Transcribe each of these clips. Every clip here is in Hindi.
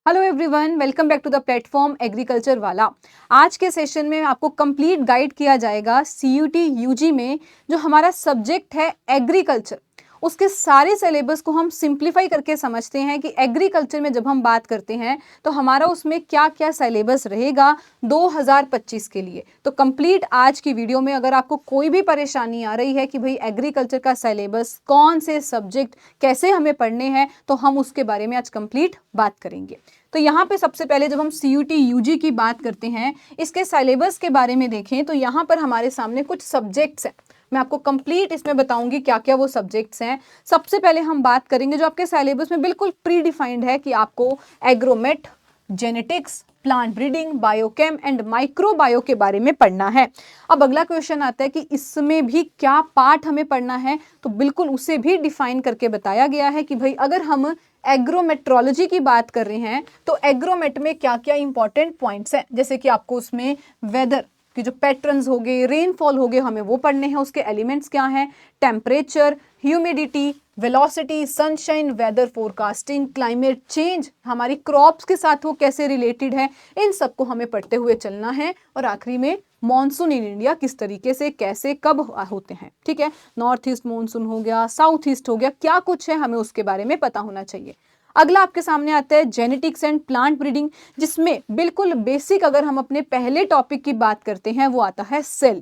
Hello everyone, welcome back to the platform agriculture वाला। आज के सेशन में आपको कंप्लीट गाइड किया जाएगा सीयूटी यूजी में जो हमारा सब्जेक्ट है एग्रीकल्चर, उसके सारे सिलेबस को हम सिंप्लीफाई करके समझते हैं कि एग्रीकल्चर में जब हम बात करते हैं तो हमारा उसमें क्या क्या सिलेबस रहेगा 2025 के लिए। तो कंप्लीट आज की वीडियो में अगर आपको कोई भी परेशानी आ रही है कि भाई एग्रीकल्चर का सिलेबस कौन से सब्जेक्ट कैसे हमें पढ़ने हैं, तो हम उसके बारे में आज कंप्लीट बात करेंगे। तो यहाँ पे सबसे पहले जब हम सीयूटी यूजी की बात करते हैं, इसके सिलेबस के बारे में देखें तो यहाँ पर हमारे सामने कुछ सब्जेक्ट्स हैं। मैं आपको कंप्लीट इसमें बताऊंगी क्या क्या वो सब्जेक्ट्स हैं। सबसे पहले हम बात करेंगे जो आपके सिलेबस में बिल्कुल प्री डिफाइंड है कि आपको Agromet, genetics, plant breeding, biochem and microbio के बारे में पढ़ना है। अब अगला क्वेश्चन आता है कि इसमें भी क्या पार्ट हमें पढ़ना है, तो बिल्कुल उसे भी डिफाइन करके बताया गया है कि भाई अगर हम एग्रोमेट्रोलॉजी की बात कर रहे हैं तो एग्रोमेट में क्या क्या इंपॉर्टेंट पॉइंट्स हैं, जैसे कि आपको उसमें वेदर कि जो पैटर्न्स हो गए, रेनफॉल हो गए, हमें वो पढ़ने हैं। उसके एलिमेंट्स क्या हैं, temperature, humidity, velocity, sunshine, weather forecasting, climate change, हमारी क्रॉप्स के साथ वो कैसे रिलेटेड है, इन सबको हमें पढ़ते हुए चलना है। और आखिरी में मॉनसून इन इंडिया किस तरीके से, कैसे, कब होते हैं। ठीक है, नॉर्थ ईस्ट मॉनसून हो गया, साउथ ईस्ट हो गया, क्या कुछ है हमें उसके बारे में पता होना चाहिए। अगला आपके सामने आता है जेनेटिक्स एंड प्लांट ब्रीडिंग, जिसमें बिल्कुल बेसिक अगर हम अपने पहले टॉपिक की बात करते हैं वो आता है सेल,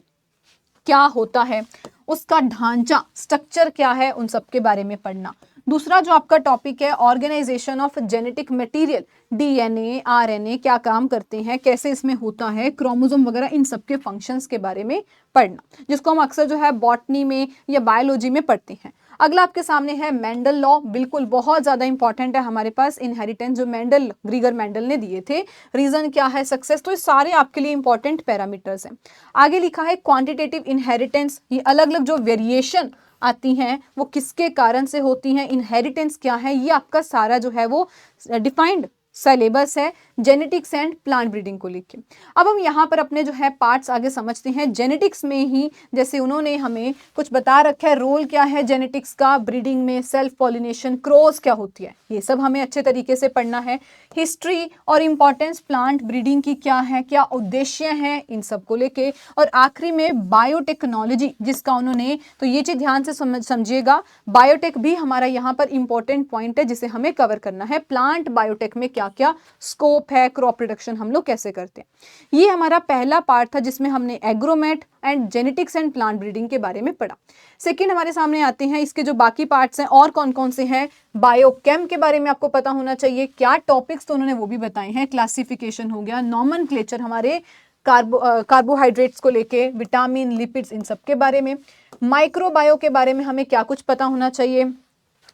क्या होता है, उसका ढांचा, स्ट्रक्चर क्या है, उन सब के बारे में पढ़ना। दूसरा जो आपका टॉपिक है organisation of genetic material, DNA, RNA क्या काम करते हैं, कैसे इसमें होता है, क्रोमोसोम वगैरह, इन सब के फंक्शंस के बारे में पढ़ना, जिसको हम अक्सर जो है बॉटनी में या बायोलॉजी में पढ़ते हैं। अगला आपके सामने है मेंडल लॉ, बिल्कुल बहुत ज्यादा इंपॉर्टेंट है हमारे पास। इनहेरिटेंस जो ग्रीगर मेंडल ने दिए थे, रीजन क्या है, सक्सेस, तो ये सारे आपके लिए इंपॉर्टेंट पैरामीटर्स हैं। आगे लिखा है क्वांटिटेटिव इनहेरिटेंस, ये अलग अलग जो वेरिएशन आती हैं वो किसके कारण से होती हैं, इनहेरिटेंस क्या है, ये आपका सारा जो है वो डिफाइंड सिलेबस है जेनेटिक्स एंड प्लांट ब्रीडिंग को लेके। अब हम यहाँ पर अपने जो है पार्ट्स आगे समझते हैं। जेनेटिक्स में ही जैसे उन्होंने हमें कुछ बता रखा है, रोल क्या है जेनेटिक्स का ब्रीडिंग में, सेल्फ पॉलिनेशन, क्रॉस क्या होती है, ये सब हमें अच्छे तरीके से पढ़ना है। हिस्ट्री और इम्पॉर्टेंस प्लांट ब्रीडिंग की क्या है, क्या उद्देश्य है, इन सब को लेके। और आखिरी में बायोटेक्नोलॉजी, जिसका उन्होंने, तो ये चीज ध्यान से समझिएगा, बायोटेक भी हमारा यहाँ पर इंपॉर्टेंट पॉइंट है जिसे हमें कवर करना है। प्लांट बायोटेक में क्या क्या स्कोप है, क्रॉप प्रोडक्शन हम लोग कैसे करते हैं, ये हमारा पहला पार्ट था जिसमें हमने Agromet and genetics and plant breeding के बारे में पढ़ा। सेकंड हमारे सामने आते हैं इसके जो बाकी पार्ट्स हैं और कौन कौन से हैं। बायोकेम के बारे में आपको पता होना चाहिए, क्या टॉपिक्स तो उन्होंने वो भी बताए हैं, क्लासिफिकेशन हो गया, नॉमेनक्लेचर हमारे कार्बोहाइड्रेट्स को लेके, विटामिन, लिपिड्स, इन सब के बारे में। माइक्रोबायो के बारे में हमें क्या कुछ पता होना चाहिए,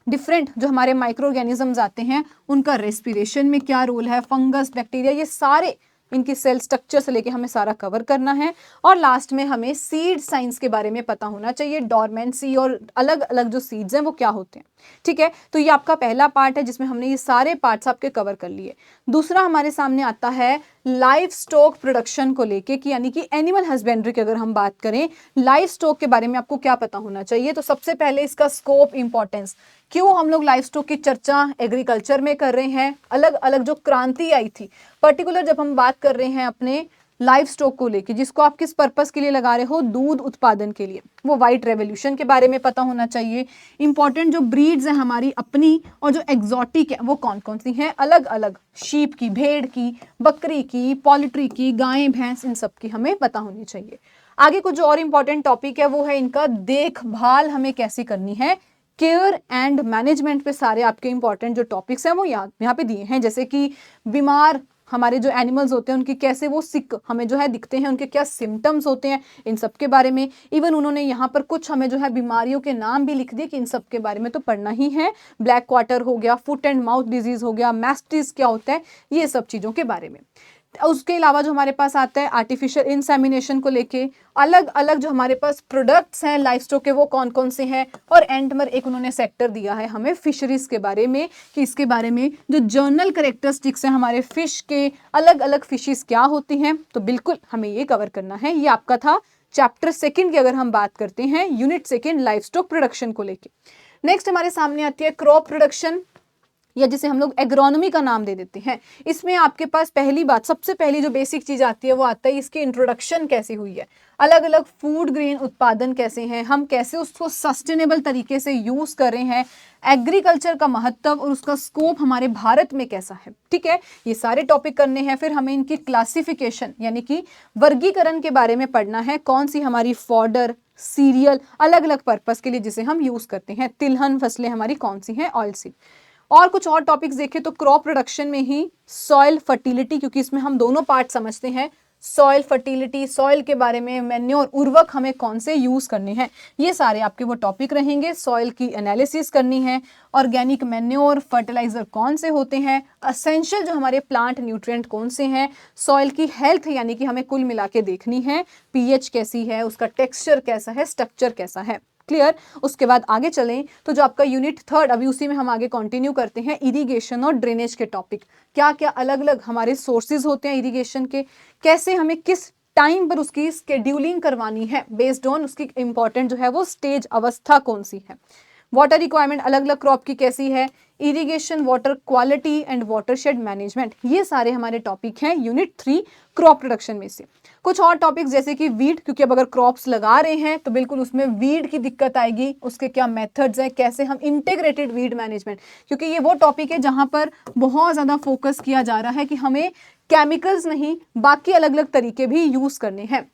डिफरेंट जो हमारे माइक्रो ऑर्गेनिजम्स आते हैं उनका रेस्पिरेशन में क्या रोल है, फंगस, बैक्टीरिया, ये सारे इनकी सेल स्ट्रक्चर से लेके हमें सारा कवर करना है। और लास्ट में हमें सीड साइंस के बारे में पता होना चाहिए, डॉर्मेंसी और अलग अलग जो सीड्स हैं वो क्या होते हैं। ठीक है, तो ये आपका पहला पार्ट है जिसमें हमने ये सारे पार्ट्स आपके कवर कर लिए। दूसरा हमारे सामने आता है लाइफ स्टॉक प्रोडक्शन को लेके, कि यानी कि एनिमल हस्बेंड्री की अगर हम बात करें, लाइफ स्टॉक के बारे में आपको क्या पता होना चाहिए। तो सबसे पहले इसका स्कोप, इंपॉर्टेंस, क्यों हम लोग लाइफ स्टॉक की चर्चा एग्रीकल्चर में कर रहे हैं, अलग अलग जो क्रांति आई थी, पर्टिकुलर जब हम बात कर रहे हैं अपने लाइफ स्टॉक को लेके, जिसको आप किस पर्पस के लिए लगा रहे हो, दूध उत्पादन के लिए, वो व्हाइट रेवोल्यूशन के बारे में पता होना चाहिए। इंपॉर्टेंट जो ब्रीड्स हैं हमारी अपनी और जो एग्जॉटिक है वो कौन कौन सी हैं, अलग अलग, शीप की, भेड़ की, बकरी की, पोल्ट्री की, गाय, भैंस, इन सब की हमें पता होनी चाहिए। आगे कुछ जो और इंपॉर्टेंट टॉपिक है वो है इनका देखभाल हमें कैसे करनी है, केयर एंड मैनेजमेंट पे सारे आपके इंपॉर्टेंट जो टॉपिक्स हैं वो यहाँ पे दिए हैं, जैसे कि बीमार हमारे जो एनिमल्स होते हैं उनकी कैसे वो सिक हमें जो है दिखते हैं, उनके क्या सिम्टम्स होते हैं, इन सब के बारे में। इवन उन्होंने यहाँ पर कुछ हमें जो है बीमारियों के नाम भी लिख दिए कि इन सब के बारे में तो पढ़ना ही है। ब्लैक क्वार्टर हो गया, फुट एंड माउथ डिजीज हो गया, मैस्टिस क्या होता है, ये सब चीज़ों के बारे में। उसके अलावा जो हमारे पास आता है आर्टिफिशियल इंसेमिनेशन को लेके, अलग अलग जो हमारे पास प्रोडक्ट्स हैं लाइफ स्टॉक के वो कौन कौन से हैं। और एंड में एक उन्होंने सेक्टर दिया है हमें फिशरीज के बारे में, कि इसके बारे में जो जर्नल करेक्टरिस्टिक्स हैं हमारे फिश के, अलग अलग फिशेस क्या होती हैं, तो बिल्कुल हमें ये कवर करना है। ये आपका था चैप्टर सेकंड की अगर हम बात करते हैं, unit second life stock production को लेके। नेक्स्ट हमारे सामने आती है क्रॉप प्रोडक्शन, या जिसे हम लोग एग्रोनॉमी का नाम दे देते हैं। इसमें आपके पास पहली बात, सबसे पहली जो बेसिक चीज आती है वो आता है इसकी इंट्रोडक्शन कैसी हुई है, अलग अलग फूड ग्रेन उत्पादन कैसे हैं, हम कैसे उसको सस्टेनेबल तरीके से यूज कर रहे हैं, एग्रीकल्चर का महत्व और उसका स्कोप हमारे भारत में कैसा है। ठीक है, ये सारे टॉपिक करने हैं। फिर हमें इनकी क्लासिफिकेशन यानी कि वर्गीकरण के बारे में पढ़ना है, कौन सी हमारी फॉडर, सीरियल, अलग अलग पर्पस के लिए जिसे हम यूज करते हैं, तिलहन फसलें हमारी कौन सी हैं, ऑयल सीड। और कुछ और टॉपिक्स देखें तो क्रॉप प्रोडक्शन में ही सॉइल फर्टिलिटी, क्योंकि इसमें हम दोनों पार्ट समझते हैं, सॉइल फर्टिलिटी, सॉइल के बारे में, मैन्योर, उर्वरक हमें कौन से यूज करने हैं, ये सारे आपके वो टॉपिक रहेंगे। सॉइल की एनालिसिस करनी है, ऑर्गेनिक मैन्योर, फर्टिलाइजर कौन से होते हैं, असेंशियल जो हमारे प्लांट न्यूट्रिएंट कौन से हैं, सॉइल की हेल्थ यानी कि हमें कुल मिला के देखनी है, पीएच कैसी है, उसका टेक्सचर कैसा है, स्ट्रक्चर कैसा है। क्लियर। उसके बाद आगे चलें तो जो आपका यूनिट 3, अभी उसी में हम आगे कंटिन्यू करते हैं, इरिगेशन और ड्रेनेज के टॉपिक। क्या क्या अलग अलग हमारे सोर्सेज होते हैं इरिगेशन के, कैसे हमें किस टाइम पर उसकी स्केड्यूलिंग करवानी है बेस्ड ऑन उसकी इंपॉर्टेंट जो है वो स्टेज, अवस्था कौन सी है, वाटर रिक्वायरमेंट अलग अलग क्रॉप की कैसी है, irrigation, water quality and watershed management, ये सारे हमारे टॉपिक हैं यूनिट 3 क्रॉप प्रोडक्शन में से। कुछ और टॉपिक्स जैसे कि वीड, क्योंकि अब अगर क्रॉप्स लगा रहे हैं तो बिल्कुल उसमें वीड की दिक्कत आएगी, उसके क्या मेथड्स हैं, कैसे हम इंटीग्रेटेड वीड मैनेजमेंट, क्योंकि ये वो टॉपिक है जहां पर बहुत ज़्यादा फोकस किया जा रहा है कि हमें केमिकल्स नहीं बाकी अलग अलग तरीके भी यूज़ करने हैं।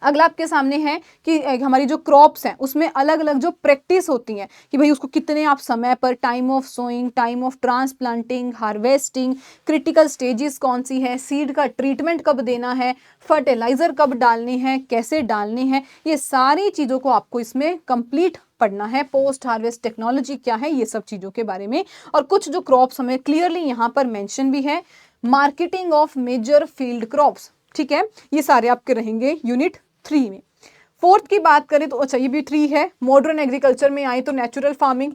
अगला आपके सामने है कि हमारी जो क्रॉप्स हैं उसमें अलग अलग जो प्रैक्टिस होती हैं कि भाई उसको कितने आप समय पर, time of sowing, time of transplanting, harvesting, critical stages कौन सी है, सीड का ट्रीटमेंट कब देना है, फर्टिलाइजर कब डालने हैं, कैसे डालने हैं, ये सारी चीज़ों को आपको इसमें कंप्लीट पढ़ना है। पोस्ट हार्वेस्ट टेक्नोलॉजी क्या है, ये सब चीज़ों के बारे में। और कुछ जो क्रॉप्स हमें क्लियरली यहाँ पर मेंशन भी है, marketing of major field crops. ठीक है, ये सारे आपके रहेंगे यूनिट 3 में। 4th की बात करें तो अच्छा ये भी 3 है। मॉडर्न एग्रीकल्चर में आए तो नेचुरल फार्मिंग,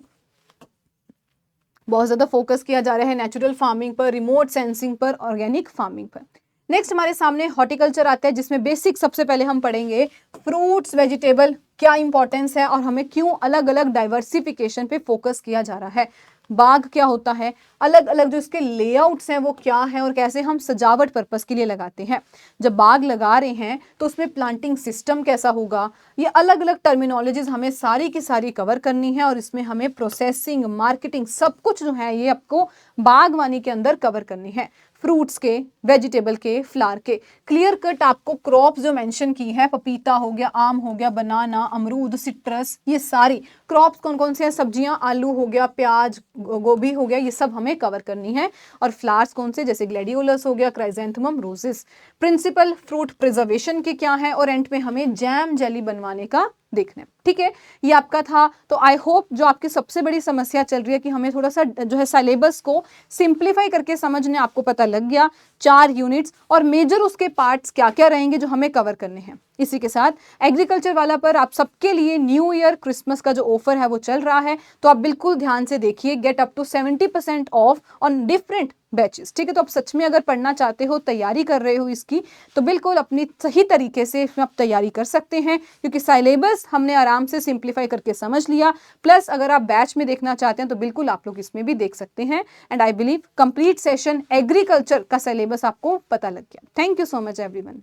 बहुत ज्यादा फोकस किया जा रहा है नेचुरल फार्मिंग पर, रिमोट सेंसिंग पर, ऑर्गेनिक फार्मिंग पर। नेक्स्ट हमारे सामने हॉर्टिकल्चर आता है जिसमें बेसिक सबसे पहले हम पढ़ेंगे फ्रूट्स वेजिटेबल क्या इंपॉर्टेंस है और हमें क्यों अलग अलग डाइवर्सिफिकेशन पे फोकस किया जा रहा है, बाग क्या होता है, अलग अलग जो इसके लेआउट्स हैं वो क्या है और कैसे हम सजावट पर्पस के लिए लगाते हैं। जब बाग लगा रहे हैं तो उसमें प्लांटिंग सिस्टम कैसा होगा, ये अलग अलग टर्मिनोलॉजीज हमें सारी की सारी कवर करनी है और इसमें हमें प्रोसेसिंग, मार्केटिंग सब कुछ जो है ये आपको बागवानी के अंदर कवर करनी है। फ्रूट्स के, वेजिटेबल के, फ्लावर के, क्लियर कट आपको क्रॉप्स जो मेंशन की है, पपीता हो गया, आम हो गया, बनाना, अमरूद, सिट्रस, ये सारी क्रॉप्स कौन कौन से हैं, सब्जियां, आलू हो गया, प्याज, गोभी हो गया, ये सब हमें कवर करनी है। और फ्लावर्स कौन से, जैसे ग्लैडियोलस हो गया, chrysanthemum, roses. Principle fruit preservation के क्या है और एंड में हमें जैम जेली बनवाने का देखना है। ठीक है, ये आपका था। तो आई होप जो आपकी सबसे बड़ी समस्या चल रही है कि हमें थोड़ा सा जो है सिलेबस को सिंप्लीफाई करके समझने, आपको पता लग गया। 4 यूनिट्स और मेजर उसके पार्ट्स क्या क्या रहेंगे जो हमें कवर करने हैं। इसी के साथ एग्रीकल्चर वाला पर आप सबके लिए न्यू ईयर क्रिसमस का जो ऑफर है वो चल रहा है, तो आप बिल्कुल ध्यान से देखिए, get up to 70% off on different batches. ठीक है, तो आप सच में अगर पढ़ना चाहते हो, तैयारी कर रहे हो इसकी, तो बिल्कुल अपनी सही तरीके से इसमें आप तैयारी कर सकते हैं, क्योंकि सिलेबस हमने आराम से सिंप्लीफाई करके समझ लिया। प्लस अगर आप बैच में देखना चाहते हैं तो बिल्कुल आप लोग इसमें भी देख सकते हैं। And I believe complete session agriculture का सिलेबस आपको पता लग गया। Thank you so much everyone.